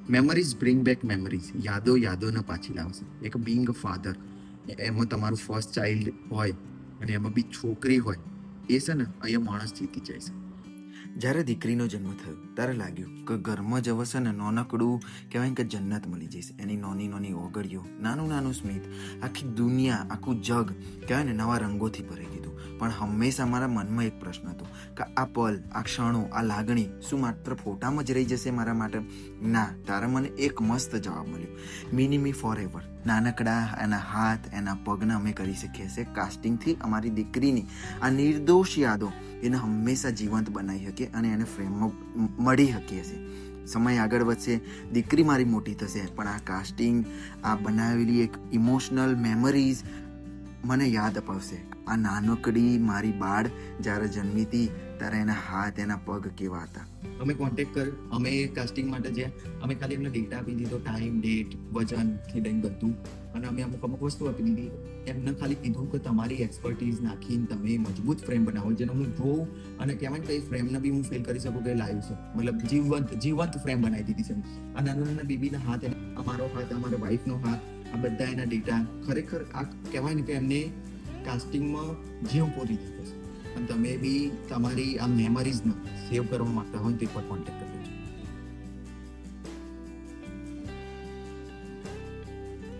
Memories bring back memories, યાદો યાદોને પાછી લાવશે. એક બિંગ ફાધર, એમાં તમારું ફર્સ્ટ ચાઇલ્ડ હોય અને એમાં બી છોકરી હોય, એ છે ને અહીંયા માણસ જીતી જાય છે. જ્યારે દીકરીનો જન્મ થયો ત્યારે લાગ્યું કે ઘરમાં જ હવે છે ને નાનકડું કહેવાય કે જન્નત મળી જશે. એની નાની નાની ઓગળીઓ, નાનું નાનું સ્મિત, આખી દુનિયા, આખું જગ કહેવાય ને નવા રંગોથી ભરી દીધું. પણ હંમેશા મારા મનમાં એક પ્રશ્ન હતો કે આ પલ, આ ક્ષણો, આ લાગણી શું માત્ર ફોટામાં જ રહી જશે મારા માટે? ના, તારે મને એક મસ્ત જવાબ મળ્યો. Mini me for ever. નાનકડા એના હાથ, એના પગને અમે કરી શકીએ છીએ કાસ્ટિંગથી અમારી દીકરીની આ નિર્દોષ યાદો એને હંમેશા જીવંત બનાવી શકીએ અને એને ફ્રેમમાં મળી શકીએ છીએ. સમય આગળ વધશે, દીકરી મારી મોટી થશે, પણ આ કાસ્ટિંગ, આ બનાવેલી એક ઇમોશનલ મેમરીઝ મને યાદ અપાવશે આ નાનકડી મારી બાળ જ્યારે જન્મી હતી ત્યારે એના હાથ, એના પગ કેવા હતા. અમે કોન્ટેક્ટ કર્યો, અમે કાસ્ટિંગ માટે જ્યાં અમે ખાલી એમને ડેટા આપી દીધો, ટાઈમ, ડેટ, વજનથી લઈને બધું, અને અમે અમુક વસ્તુ આપી દીધી. એમને ખાલી કીધું કે તમારી એક્સપર્ટીઝ નાખીને તમે મજબૂત ફ્રેમ બનાવો, જેનો હું જોઉં અને કહેવાય કે એ ફ્રેમને બી હું ફીલ કરી શકું કે લાઈવ છે, મતલબ જીવંત ફ્રેમ બનાવી દીધી છે. આ નાના નાના બેબીના હાથ, અમારો હાથ, અમારા વાઈફનો હાથ, આ બધા એના ડેટા, ખરેખર આ કહેવાય ને કે એમને કાસ્ટિંગમાં જીવ પૂરી થઈ જશે. અને તમે બી તમારી આ મેમરીઝને સેવ કરવા માંગતા હોય તો એક વાર કોન્ટેક્ટ કરજો.